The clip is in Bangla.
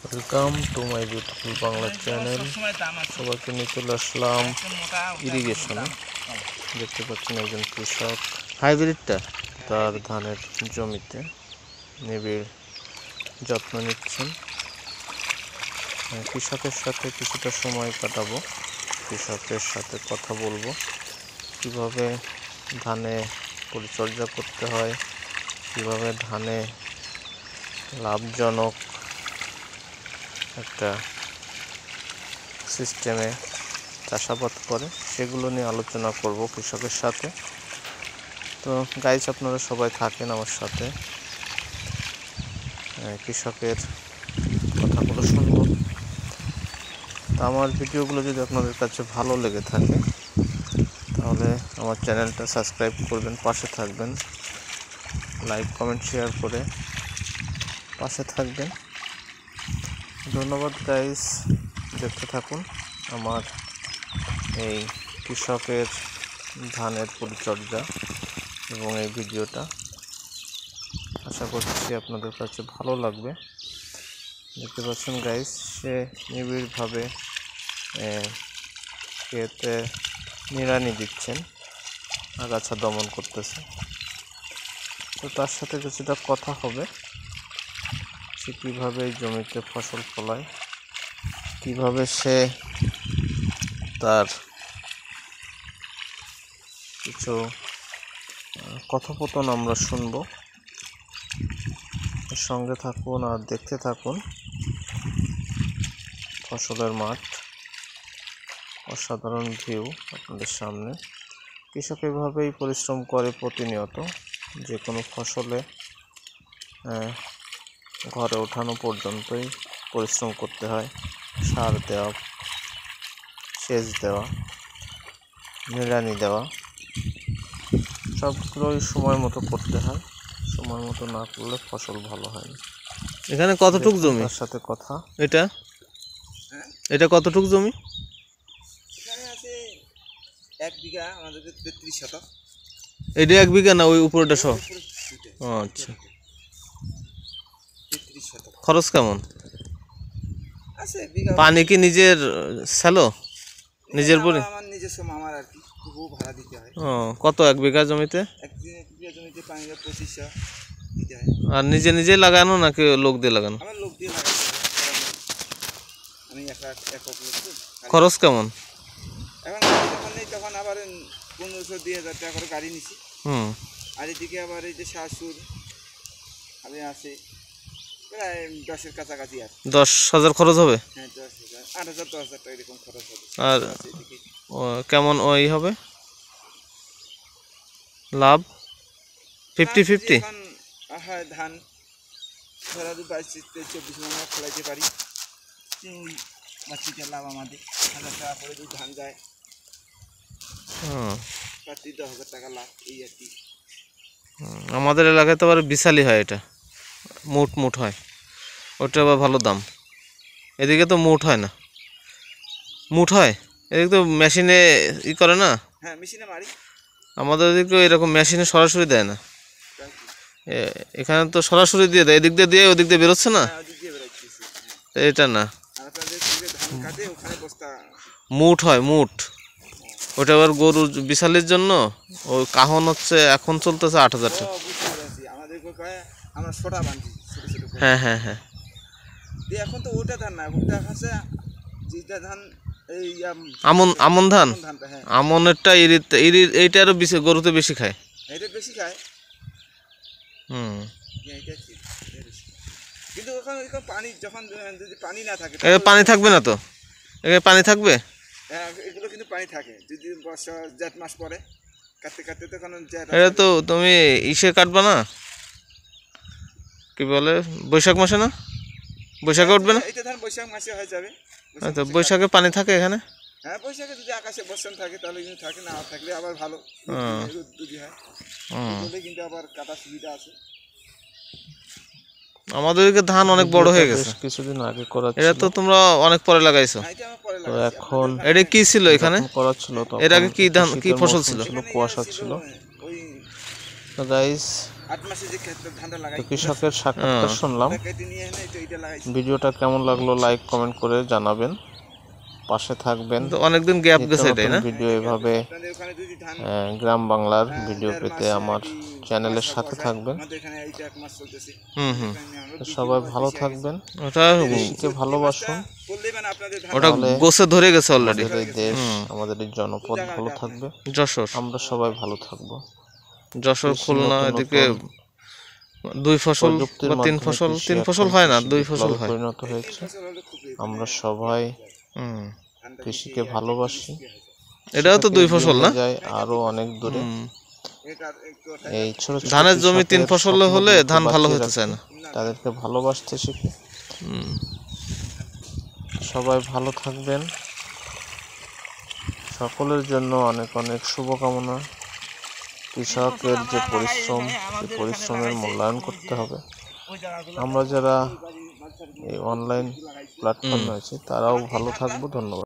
Welcome to my beautiful Bangla channel. সবাইকে নিয়ে চলে আসলাম ইরিগেশনে। দেখতে পাচ্ছেন একজন কৃষক হাইব্রিডটা তার ধানের জমিতে নিবিড় যত্ন নিচ্ছেন। কৃষকের সাথে কিছুটা সময় কাটাবো, কৃষকের সাথে কথা বলবো কিভাবে ধানে পরিচর্যা করতে হয়, কিভাবে ধানে লাভজনক একটা সিস্টেমে চাষাবাদ করে সেগুলো নিয়ে আলোচনা করব কৃষকের সাথে। তো গাইজ, আপনারা সবাই থাকেন আমার সাথে, কৃষকের কথাগুলো শুনবো। তো আমার ভিডিওগুলো যদি আপনাদের কাছে ভালো লেগে থাকে তাহলে আমার চ্যানেলটা সাবস্ক্রাইব করবেন, পাশে থাকবেন, লাইক কমেন্ট শেয়ার করে পাশে থাকবেন। ধন্যবাদ গাইস, দেখতে থাকুন আমার এই কৃষকের ধানের পরিচর্যা এবং এই ভিডিওটা। আশা করছি আপনাদের কাছে ভালো লাগবে। দেখতে পাচ্ছেন গাইস, সে নিবিড়ভাবে ক্ষেতে নিড়ানি দিচ্ছেন, আগাছা দমন করতেছে। তো তার সাথে কিছুটা কথা হবে সে কীভাবে এই জমিতে ফসল ফলায়, কীভাবে সে তার কিছু কথোপকথন আমরা শুনব। সঙ্গে থাকুন আর দেখতে থাকুন। ফসলের মাঠ, অসাধারণ ভিউ আপনাদের সামনে। কৃষক এভাবেই পরিশ্রম করে প্রতিনিয়ত। যে কোনো ফসলে ঘরে ওঠানো পর্যন্তই পরিশ্রম করতে হয়। সার দেওয়া, সেচ দেওয়া, নিড়ানি দেওয়া, সবগুলোই সময় মতো করতে হয়। সময় মতো না করলে ফসল ভালো হয় না। এখানে কতটুক জমি? তার সাথে কথা। এটা কতটুক জমি? এখানে আছে 1 বিঘা, আমাদের 33 শতক। এটা 1 বিঘা না ওই উপরটা সহ? ও আচ্ছা। 33 শতক। খরচ কেমন? আছে বিঘা। পানি কি নিজের স্যালো? নিজের পরে? আমার নিজস্ব মামার আর কি, খুব ভাড়া দিতে হয়। ও, কত 1 বিঘা জমিতে? 1 বিঘা জমিতে পানি 2500 দিতে হয়। আর নিজে নিজে লাগানো নাকি লোক দিয়ে লাগানো? আমার লোক দিয়ে লাগাতে হয়, আমি একক লোক তো। খরচ কেমন? এখন যখন নেই তখন আবার 1500-2000 টাকা করে গাড়ি নিছি। আর এদিকে আবার এই যে শাশুর আমি আছে প্রায় 10-এর কাছাকাছি আর 10,000 খরচ হবে? হ্যাঁ, 10,000, 8,000-10,000 টাকা এরকম খরচ হবে। আর কেমন ওই হবে লাভ? 50-50? এখন হয় ধান ধরা 22-24 মন ফলাইতে পারি, বাচ্চিটা লাভ আমাদের 1,000 টাকা করে যদি ধান যায়, প্রতি 10,000 টাকা লাভ, এই আর কি। আমাদের এলাকায় তো আবার বিশালি হয়, এটা মুট হয়, ওটা আবার ভালো দাম। এদিকে তো মুট হয় না। মুট হয় এদিকে তো মেশিনে করে না। হ্যাঁ, মেশিনে মারি। আমাদের এদিকে এরকম মেশিনে সরাসরি দেয় না, এখানে তো সরাসরি দিয়ে দেয়, এদিক দিয়ে ওদিক দিয়ে বেরোচ্ছে না। এটা না, মুট হয়, মুট। ওটা আবার গরু বিশালের জন্য ওই কাহন হচ্ছে এখন চলতেছে 8,000 টাকা। হ্যাঁ হ্যাঁ হ্যাঁ। এখন তো ওটা ধান না, ওটা আছে যেটা ধান এই আমন ধান। আমনেরটা এইটা আরো বেশি, গরুতে বেশি খায়, এটা বেশি খায়। কিন্তু এখন পানি যখন যদি পানি না থাকে, পানি থাকবে না তো, এখানে পানি থাকবে। হ্যাঁ, এগুলো কিন্তু পানি থাকে যদি বর্ষা জেঠ মাস পরে কাটতে কাটতে, তখন এটা তো তুমি ইসে কাটবা না, কি বলে, বৈশাখ মাসে না? বৈশাখে উঠবে না? এটা ধান বৈশাখ মাসে হয়ে যাবে। তো বৈশাখে পানি থাকে এখানে? হ্যাঁ, বৈশাখে যদি আকাশে বর্ষণ থাকে তাহলে কিন্তু থাকে, না থাকলে আবার ভালো যদি হয় তাহলে কিন্তু আবার কাটা সুবিধা আছে। আমাদের এদিকে ধান অনেক বড় হয়ে গেছে, কিছুদিন আগে করা ছিল। এটা তো তোমরা অনেক পরে লাগাইছো। তো এখন এটা কি ছিল এখানে করা ছিল? এর আগে কি ধান, কি ফসল ছিল? কুয়াশা ছিল। তো গাইস, 8 মাসে যে ক্ষেত্রে ধানটা লাগাই তো কৃষকের সাক্ষাৎকার শুনলাম। কেটে নিয়ে এনে তো এটা লাগাইছি। ভিডিওটা কেমন লাগলো লাইক কমেন্ট করে জানাবেন, পাশে থাকবেন। তো অনেকদিন গ্যাপ নিত্য গেছে এটাই নতুন না? ভিডিও এভাবে আপনাদের ওখানে যদি ধান গ্রাম বাংলার ভিডিও 1.5 পেতে মাসে আমার নাকি চ্যানেলের মাস সাথে বসায়, থাকবেন। আমাদের এখানে এইটা 1 মাস চলতেছে। হুম হুম। এখানে আমরা তো 2-3 সবাই মাস ভালো বেশি থাকবেন, ওটা কৃষিকে ভালোবাসুন। করলেই মানে আপনাদের ধান ওটা তাহলে গোছে ধরে গেছে অলরেডি। আমাদের এই দেশ, আমাদের এই জনপদ ভালো থাকবে, যশোর, আমরা সবাই ভালো থাকবো। যশোর, কৃষি খুলনা, নতুন এদিকে নতুন 2 ফসল প্রযুক্তির বা 3 মাধ্যমে ফসল, কৃষি 3 এখন ফসল হয় না, কৃষি 2 ফসল বিপ্লবে হয়। পরিণত হয়েছে। ফসল হলে খুবই আমরা সবাই হুম। ধানটা কৃষিকে ভালোবাসি। এটাও তো 2 কৃষিকে ফসল এগিয়ে না? নিয়ে যায় আরো অনেক দূরে। হুম। এটা একটু এই ছোট ছোট ধানের জমি 3 কৃষকের ফসল হলে স্বপ্নগুলোকে ধান ভালো বাঁচিয়ে হতে চায় রাখি, না। তাদেরকে ভালোবাসতে শিখি। হুম। সবাই ভালো থাকবেন, সকলের জন্য অনেক অনেক শুভকামনা। কৃষকের যে পরিশ্রম, সেই পরিশ্রমের মূল্যায়ন করতে হবে। আমরা যারা এই অনলাইন প্ল্যাটফর্মে আছি তারাও ভালো থাকবো। ধন্যবাদ।